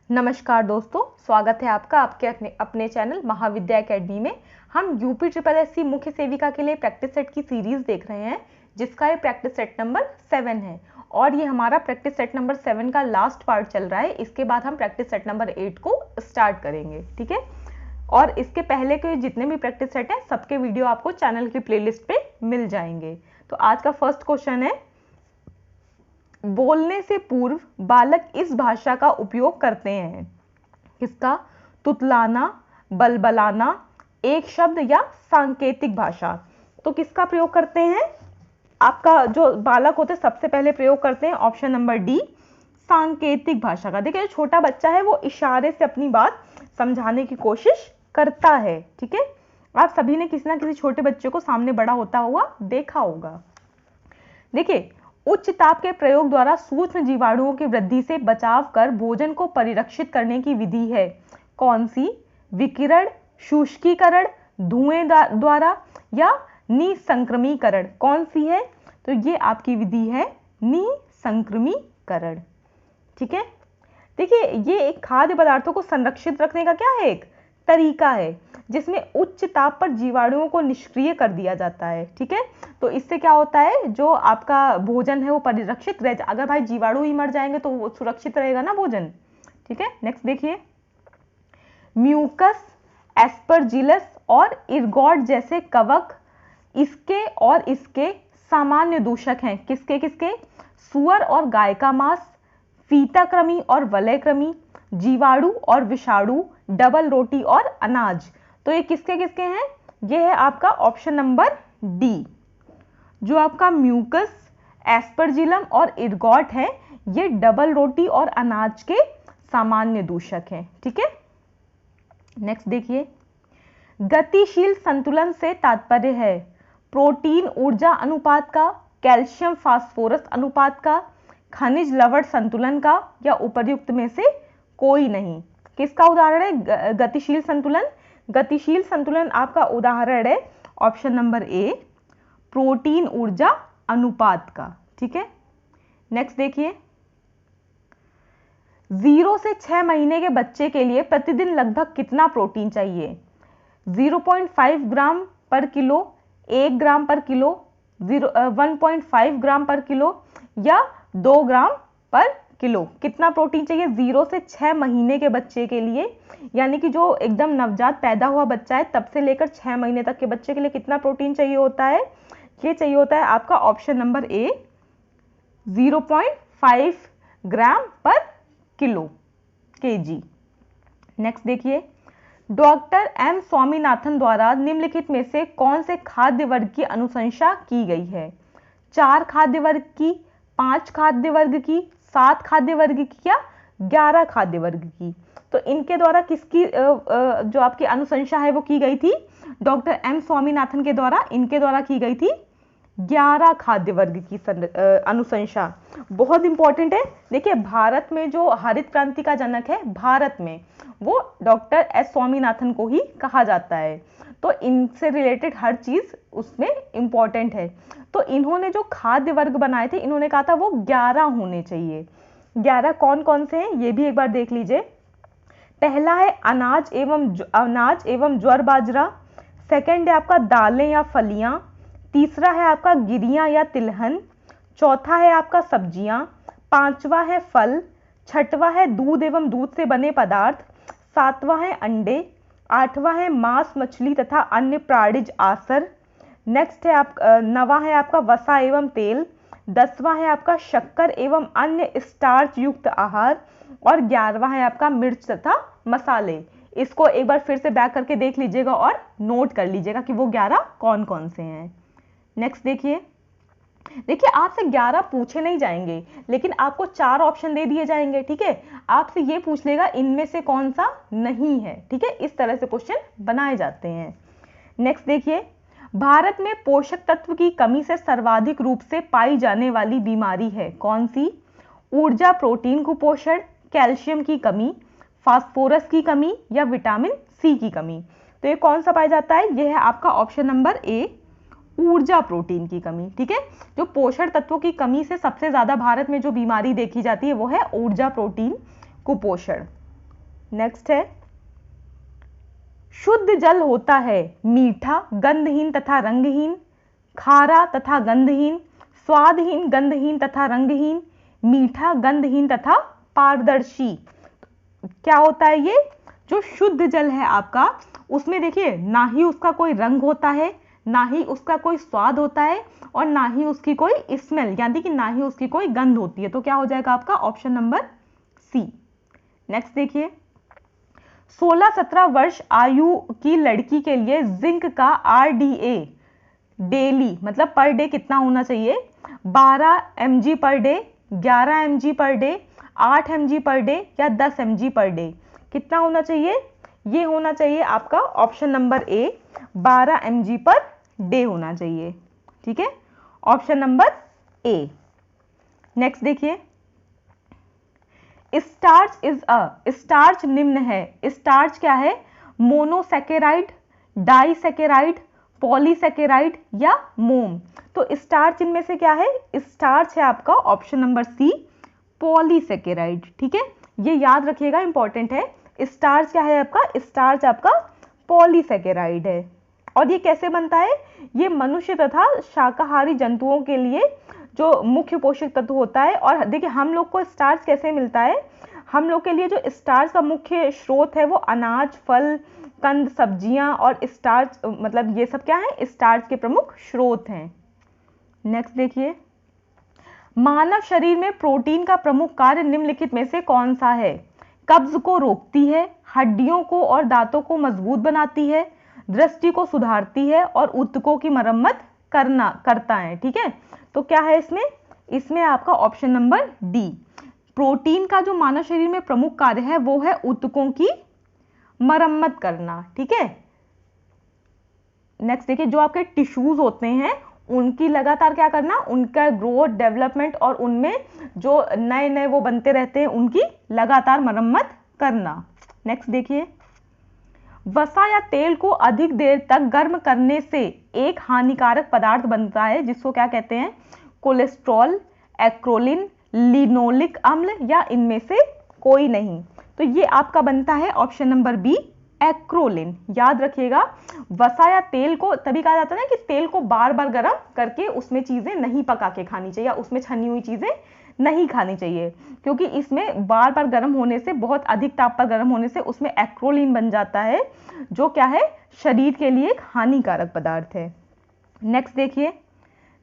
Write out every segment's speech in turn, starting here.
नमस्कार दोस्तों, स्वागत है आपका आपके अपने चैनल महाविद्या एकेडमी में। हम यूपी ट्रिपल एससी मुख्य सेविका के लिए प्रैक्टिस सेट की सीरीज देख रहे हैं, जिसका ये प्रैक्टिस सेट नंबर 7 है और ये हमारा प्रैक्टिस सेट नंबर 7 का लास्ट पार्ट चल रहा है। इसके बाद हम प्रैक्टिस सेट नंबर 8 को स्टार्ट करेंगे, ठीक है। और इसके पहले के जितने भी प्रैक्टिस सेट हैं सबके वीडियो आपको चैनल की प्लेलिस्ट पे मिल जाएंगे। तो आज का फर्स्ट क्वेश्चन है, बोलने से पूर्व बालक इस भाषा का उपयोग करते हैं। किसका? तुतलाना, बलबलाना, एक शब्द या सांकेतिक भाषा। तो किसका प्रयोग करते हैं? आपका जो बालक होते सबसे पहले प्रयोग करते हैं ऑप्शन नंबर डी, सांकेतिक भाषा का। देखिए, जो छोटा बच्चा है वो इशारे से अपनी बात समझाने की कोशिश करता है, ठीक है। आप सभी ने किसी ना किसी छोटे बच्चे को सामने बड़ा होता हुआ देखा होगा। देखिए, उच्च ताप के प्रयोग द्वारा सूक्ष्म जीवाणुओं की वृद्धि से बचाव कर भोजन को परिरक्षित करने की विधि है। कौन सी? विकिरण, शुष्कीकरण, धुएं द्वारा या निसंक्रमीकरण। कौन सी है? तो ये आपकी विधि है निसंक्रमीकरण, ठीक है। देखिए, ये एक खाद्य पदार्थों को संरक्षित रखने का क्या है, एक तरीका है जिसमें उच्च ताप पर जीवाणुओं को निष्क्रिय कर दिया जाता है, ठीक है। तो इससे क्या होता है, जो आपका भोजन है वो परिरक्षित रह जाए। अगर भाई जीवाणु ही मर जाएंगे तो वो सुरक्षित रहेगा ना भोजन, ठीक है। नेक्स्ट देखिए, म्यूकस, एस्परजिलस और इर्गोट जैसे कवक इसके सामान्य दूषक हैं। किसके किसके? सुअर और गाय का मांस, फीताकृमि और वलयकृमि, जीवाणु और विषाणु, डबल रोटी और अनाज। तो ये किसके किसके हैं? ये है आपका ऑप्शन नंबर डी। जो आपका म्यूकस, एस्परजिलम और इर्गोट है, ये डबल रोटी और अनाज के सामान्य दूषक हैं, ठीक है। नेक्स्ट देखिए, गतिशील संतुलन से तात्पर्य है प्रोटीन ऊर्जा अनुपात का, कैल्शियम फास्फोरस अनुपात का, खनिज लवण संतुलन का, या उपर्युक्त में से कोई नहीं। किसका उदाहरण है गतिशील संतुलन? गतिशील संतुलन आपका उदाहरण है ऑप्शन नंबर ए, प्रोटीन ऊर्जा अनुपात का, ठीक है। नेक्स्ट देखिए, 0 से 6 महीने के बच्चे के लिए प्रतिदिन लगभग कितना प्रोटीन चाहिए? 0.5 ग्राम पर किलो, 1 ग्राम पर किलो, 1.5 ग्राम पर किलो या 2 ग्राम पर किलो। कितना प्रोटीन चाहिए 0 से 6 महीने के बच्चे के लिए? यानी कि जो एकदम नवजात पैदा हुआ बच्चा है तब से लेकर 6 महीने तक के बच्चे के लिए कितना प्रोटीन चाहिए होता है? ये चाहिए होता है आपका ऑप्शन नंबर ए, 0.5 ग्राम पर किलो केजी। नेक्स्ट देखिए, डॉक्टर एम स्वामीनाथन द्वारा निम्नलिखित में से कौन से खाद्य वर्ग की अनुशंसा की गई है? 4 खाद्य वर्ग की, 5 खाद्य वर्ग की, 7 खाद्य वर्ग की या 11 खाद्य वर्ग की? तो इनके द्वारा किसकी जो आपकी अनुशंसा है वो की गई थी? डॉक्टर एम स्वामीनाथन के द्वारा इनके द्वारा की गई थी 11 खाद्य वर्ग की अनुशंसा। बहुत इंपॉर्टेंट है। देखिए, भारत में जो हरित क्रांति का जनक है भारत में, वो डॉक्टर एस स्वामीनाथन को ही कहा जाता है। तो इनसे रिलेटेड हर चीज उसमें इंपॉर्टेंट है। तो इन्होंने जो खाद्य वर्ग बनाए थे, इन्होंने कहा था वो 11 होने चाहिए। 11 कौन कौन से हैं ये भी एक बार देख लीजिए। पहला है अनाज एवं ज्वार बाजरा। सेकंड है आपका दालें या फलियां। तीसरा है आपका गिरियां या तिलहन। चौथा है आपका सब्जियां। पांचवा है फल। छठवां है दूध एवं दूध से बने पदार्थ। सातवां है अंडे। आठवां है मांस, मछली तथा अन्य प्राणिज आसर। नेक्स्ट है नवा है आपका वसा एवं तेल। 10वां है आपका शक्कर एवं अन्य स्टार्च युक्त आहार। और 11वां है आपका मिर्च तथा मसाले। इसको एक बार फिर से बैक करके देख लीजिएगा और नोट कर लीजिएगा कि वो 11 कौन कौन से हैं। नेक्स्ट देखिए, आपसे 11 पूछे नहीं जाएंगे, लेकिन आपको 4 ऑप्शन दे दिए जाएंगे, ठीक है। आपसे ये पूछ लेगा इनमें से कौन सा नहीं है, ठीक है। इस तरह से क्वेश्चन बनाए जाते हैं। नेक्स्ट देखिए, भारत में पोषक तत्व की कमी से सर्वाधिक रूप से पाई जाने वाली बीमारी है कौन सी? ऊर्जा प्रोटीन कुपोषण, कैल्शियम की कमी, फास्फोरस की कमी या विटामिन सी की कमी। तो ये कौन सा पाया जाता है? यह है आपका ऑप्शन नंबर ए, ऊर्जा प्रोटीन की कमी, ठीक है। जो पोषण तत्वों की कमी से सबसे ज्यादा भारत में जो बीमारी देखी जाती है वो है ऊर्जा प्रोटीन कुपोषण। नेक्स्ट है, शुद्ध जल होता है मीठा, गंधहीन तथा रंगहीन, खारा तथा गंधहीन, स्वादहीन, गंधहीन तथा रंगहीन, मीठा, गंधहीन तथा पारदर्शी। क्या होता है ये जो शुद्ध जल है आपका, उसमें देखिए ना ही उसका कोई रंग होता है, ना ही उसका कोई स्वाद होता है, और ना ही उसकी कोई स्मेल यानी कि ना ही उसकी कोई गंध होती है। तो क्या हो जाएगा आपका ऑप्शन नंबर सी। नेक्स्ट देखिए, 16-17 वर्ष आयु की लड़की के लिए जिंक का RDA डेली मतलब पर डे कितना होना चाहिए, 12 mg per day, 11 mg per day, 8 mg per day या 10 mg पर डे। कितना होना चाहिए, ये होना चाहिए आपका option number A, 12 mg per day होना चाहिए। ठीक है, ऑप्शन नंबर ए। नेक्स्ट देखिए, स्टार्च इज अ, स्टार्च निम्न है, स्टार्च क्या है, मोनोसेकेराइड, डाइसेकेराइड, पॉलीसेकेराइड या मोम। तो स्टार्च इनमें से क्या है, स्टार्च है आपका ऑप्शन नंबर सी, पॉलीसेकेराइड। ठीक है, ये याद रखिएगा, इंपॉर्टेंट है। स्टार्च क्या है आपका, स्टार्च आपका पॉलीसेकेराइड है। और ये कैसे बनता है, ये मनुष्य तथा शाकाहारी जंतुओं के लिए जो मुख्य पोषक तत्व होता है। और देखिए हम लोग को स्टार्च कैसे मिलता है, हम लोग के लिए जो स्टार्च का मुख्य स्रोत है वो अनाज, फल, कंद, सब्जियां और स्टार्च मतलब ये सब क्या है, स्टार्च के प्रमुख स्रोत हैं। नेक्स्ट देखिए, मानव शरीर में प्रोटीन का प्रमुख कार्य निम्नलिखित में से कौन सा है, कब्ज को रोकती है, हड्डियों को और दांतों को मजबूत बनाती है, दृष्टि को सुधारती है और ऊतकों की मरम्मत करता है। ठीक है, तो क्या है इसमें आपका ऑप्शन नंबर डी, प्रोटीन का जो मानव शरीर में प्रमुख कार्य है वो है ऊतकों की मरम्मत करना। ठीक है, नेक्स्ट देखिए, जो आपके टिश्यूज होते हैं उनकी लगातार क्या करना, उनका ग्रोथ, डेवलपमेंट और उनमें जो नए नए वो बनते रहते हैं उनकी लगातार मरम्मत करना। नेक्स्ट देखिए, वसा या तेल को अधिक देर तक गर्म करने से एक हानिकारक पदार्थ बनता है जिसको क्या कहते हैं, कोलेस्ट्रॉल, एक्रोलिन, लिनोलिक अम्ल या इनमें से कोई नहीं। तो ये आपका बनता है ऑप्शन नंबर बी, एक्रोलिन। याद रखिएगा, वसा या तेल को तभी कहा जाता है ना कि तेल को बार बार गर्म करके उसमें चीजें नहीं पका के खानी चाहिए, उसमें छनी हुई चीजें नहीं खानी चाहिए, क्योंकि इसमें बार बार गर्म होने से, बहुत अधिक ताप पर गर्म होने से उसमें एक्रोलिन बन जाता है जो क्या है, शरीर के लिए एक हानिकारक पदार्थ है। नेक्स्ट देखिए,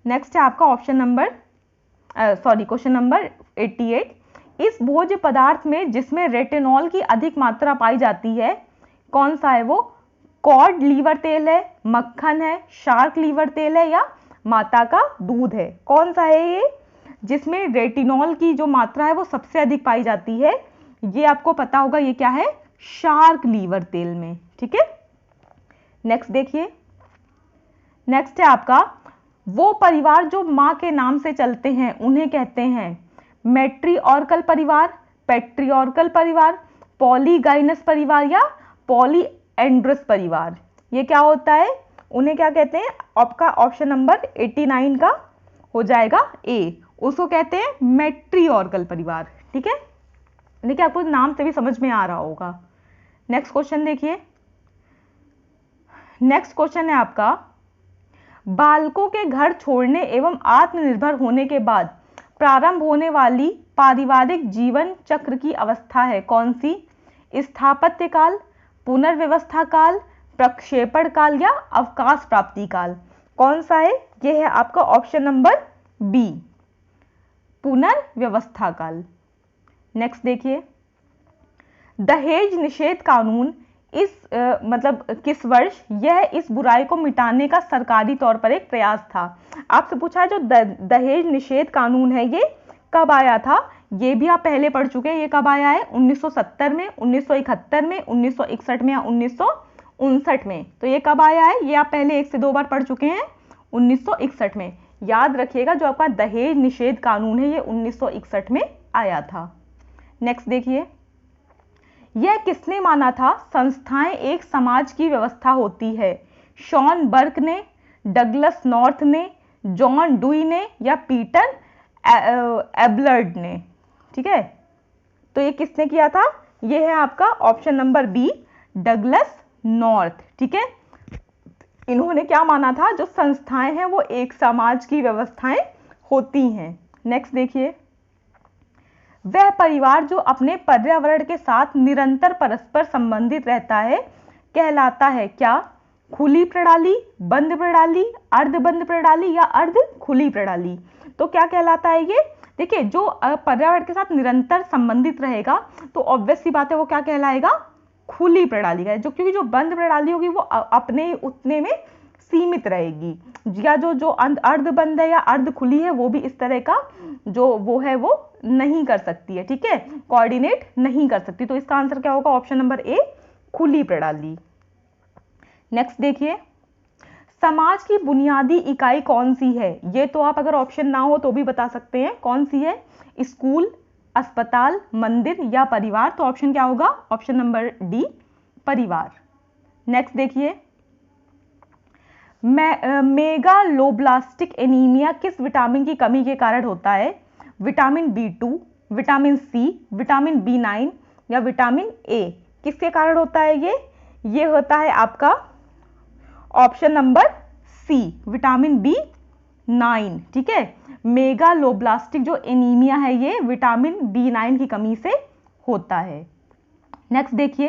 नेक्स्ट है आपका ऑप्शन नंबर क्वेश्चन नंबर 88, इस भोज्य पदार्थ में जिसमें रेटिनॉल की अधिक मात्रा पाई जाती है कौन सा है वो, कॉड लीवर तेल है, मक्खन है, शार्क लीवर तेल है या माता का दूध है। कौन सा है ये जिसमें रेटिनॉल की जो मात्रा है वो सबसे अधिक पाई जाती है, ये आपको पता होगा, ये क्या है, शार्क लीवर तेल में। ठीक है, नेक्स्ट देखिए, नेक्स्ट है आपका, वो परिवार जो मां के नाम से चलते हैं उन्हें कहते हैं मैट्रिऑर्कल परिवार, पैट्रिऑर्कल परिवार, पॉलीगाइनस परिवार या पॉलीएंड्रस परिवार। ये क्या होता है, उन्हें क्या कहते हैं, आपका ऑप्शन नंबर 89 का हो जाएगा ए, उसको कहते हैं मैट्रिऑर्कल परिवार। ठीक है, देखिए आपको नाम से भी समझ में आ रहा होगा। नेक्स्ट क्वेश्चन देखिए, नेक्स्ट क्वेश्चन है आपका, बालकों के घर छोड़ने एवं आत्मनिर्भर होने के बाद प्रारंभ होने वाली पारिवारिक जीवन चक्र की अवस्था है कौन सी, स्थापत्य काल, पुनर्व्यवस्था काल, प्रक्षेपण काल या अवकाश प्राप्ति काल। कौन सा है, यह है आपका ऑप्शन नंबर बी, पुनर्व्यवस्था काल। नेक्स्ट देखिए, दहेज निषेध कानून इस मतलब किस वर्ष, यह इस बुराई को मिटाने का सरकारी तौर पर एक प्रयास था। आपसे पूछा है जो दहेज निषेध कानून है ये कब आया था, ये भी आप पहले पढ़ चुके हैं, ये कब आया है, 1970 में, 1971 में, 1961 में या 1959 में। तो ये कब आया है, ये आप पहले 1 से 2 बार पढ़ चुके हैं, 1961 में। याद रखिएगा, जो आपका दहेज निषेध कानून है ये 1961 में आया था। नेक्स्ट देखिए, यह किसने माना था संस्थाएं एक समाज की व्यवस्था होती है, शॉन बर्क ने, डगलस नॉर्थ ने, जॉन डुई ने या पीटर एबलर्ड ने। ठीक है, तो ये किसने किया था, ये है आपका option number B, Douglass North. ठीक है, इन्होंने क्या माना था, जो संस्थाएं हैं वो एक समाज की व्यवस्थाएं होती हैं। नेक्स्ट देखिए, वह परिवार जो अपने पर्यावरण के साथ निरंतर परस्पर संबंधित रहता है कहलाता है क्या? खुली प्रणाली, बंद प्रणाली, अर्धबंद प्रणाली या अर्ध खुली प्रणाली। तो क्या कहलाता है ये? देखिए, जो पर्यावरण के साथ निरंतर संबंधित रहेगा तो ऑब्वियस सी बात है वो क्या कहलाएगा? खुली प्रणाली का। जो क्योंकि जो बंद प्रणाली होगी वो अपने उतने में सीमित रहेगी, या जो अर्धबंद है या अर्ध खुली है वो भी इस तरह का जो वो है वो नहीं कर सकती है। ठीक है, कोऑर्डिनेट नहीं कर सकती। तो इसका आंसर क्या होगा? ऑप्शन नंबर ए, खुली प्रणाली। नेक्स्ट देखिए, समाज की बुनियादी इकाई कौन सी है? ये तो आप अगर ऑप्शन ना हो तो भी बता सकते हैं, कौन सी है? स्कूल, अस्पताल, मंदिर या परिवार। तो ऑप्शन क्या होगा? ऑप्शन नंबर डी, परिवार। नेक्स्ट देखिए, मेगालोब्लास्टिक एनीमिया किस विटामिन की कमी के कारण होता है? Vitamin B2, vitamin C, vitamin B9 या विटामिन ए। किसके कारण होता है ये होता है आपका option number C, vitamin B9। ठीक है, मेगालोब्लास्टिक जो एनीमिया है ये विटामिन B9 की कमी से होता है। नेक्स्ट देखिए,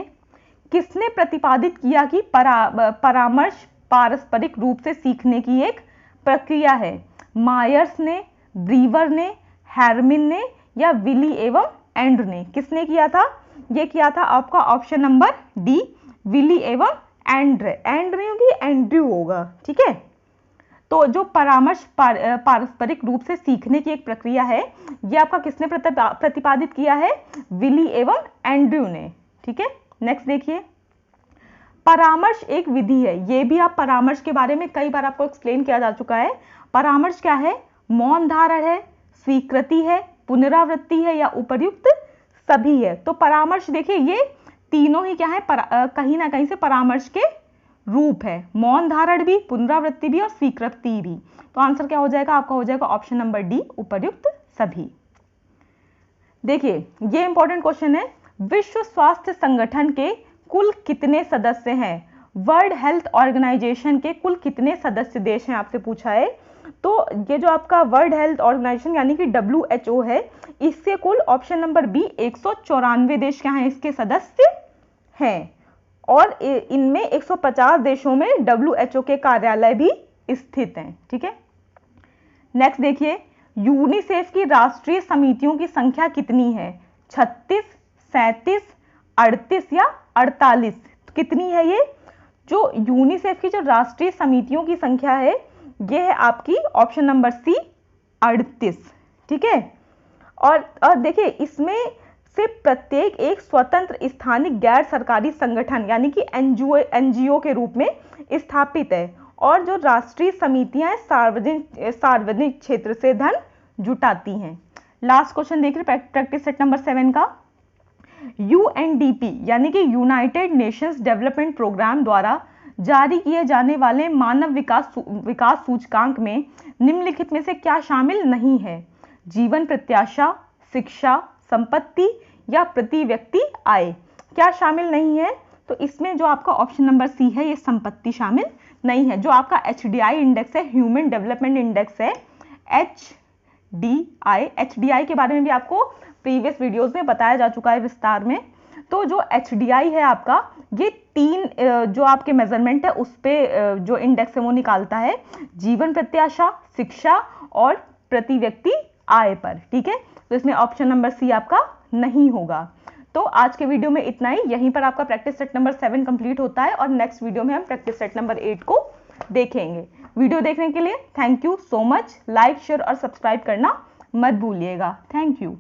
किसने प्रतिपादित किया कि परामर्श पारस्परिक रूप से सीखने की एक प्रक्रिया है? मायर्स ने, ब्रीवर ने, हैरमिन ने या विली एवं एंड्रू ने। किसने किया था? ये किया था आपका ऑप्शन नंबर डी, विली एवं एंड्रू होगी, एंड्रू होगा। ठीक है, तो जो परामर्श पारस्परिक रूप से सीखने की एक प्रक्रिया है ये आपका किसने प्रतिपादित किया है? विली एवं एंड्रू ने। ठीक है, नेक्स्ट देखिए, परामर्श एक विधि है। ये भी आप परामर्श के बारे में कई बार आपको एक्सप्लेन किया जा चुका है। परामर्श क्या है? मौन धारण है, स्वीकृति है, पुनरावृत्ति है या उपर्युक्त सभी है। तो परामर्श देखिए ये तीनों ही क्या है? कहीं ना कहीं से परामर्श के रूप है। मौन धारण भी, पुनरावृत्ति भी और स्वीकृति भी। तो आंसर क्या हो जाएगा आपका? हो जाएगा ऑप्शन नंबर डी, उपर्युक्त सभी। देखिए, ये इंपॉर्टेंट क्वेश्चन है, विश्व स्वास्थ्य संगठन के कुल कितने सदस्य हैं? वर्ल्ड हेल्थ ऑर्गेनाइजेशन के कुल कितने सदस्य देश हैं आपसे पूछा है। तो ये जो आपका वर्ल्ड हेल्थ ऑर्गेनाइजेशन यानी कि WHO है, इससे कुल ऑप्शन नंबर बी 194 देश क्या हैं? इसके सदस्य हैं और इनमें 150 देशों में WHO के कार्यालय भी स्थित हैं। ठीक है, नेक्स्ट देखिए, यूनिसेफ की राष्ट्रीय समितियों की संख्या कितनी है? 36, 37, 38 या 48? कितनी है ये? जो यूनिसेफ की जो राष्ट्रीय समितियों की संख्या है ये है आपकी ऑप्शन नंबर सी, 38। ठीक है, और देखिए इसमें से प्रत्येक एक स्वतंत्र स्थानिक गैर सरकारी संगठन यानी कि NGO के रूप में स्थापित है और जो राष्ट्रीय समितियां सार्वजनिक क्षेत्र से धन जुटाती हैं। लास्ट क्वेश्चन देख रहे प्रैक्टिस सेट नंबर 7 का। UNDP यानी कि यूनाइटेड नेशंस डेवलपमेंट प्रोग्राम द्वारा जारी किए जाने वाले मानव विकास सूचकांक में निम्नलिखित में से क्या शामिल नहीं है? जीवन प्रत्याशा, शिक्षा, संपत्ति या प्रति व्यक्ति आय। क्या शामिल नहीं है? तो इसमें जो आपका ऑप्शन नंबर सी है ये संपत्ति शामिल नहीं है। जो आपका HDI इंडेक्स है, ह्यूमन डेवलपमेंट इंडेक्स है, HDI के बारे में भी आपको प्रीवियस वीडियोस में बताया जा चुका है विस्तार में। तो जो HDI है आपका ये 3 जो आपके मेजरमेंट है उस पे जो इंडेक्स है वो निकालता है, जीवन प्रत्याशा, शिक्षा और प्रति व्यक्ति आय पर। ठीक है, तो इसमें ऑप्शन नंबर सी आपका नहीं होगा। तो आज के वीडियो में इतना ही। यहीं पर आपका प्रैक्टिस सेट नंबर 7 कंप्लीट होता है और नेक्स्ट वीडियो में हम प्रैक्टिस सेट नंबर 8 को देखेंगे। वीडियो देखने के लिए thank you so much. Like, share और सब्सक्राइब करना मत भूलिएगा। Thank you.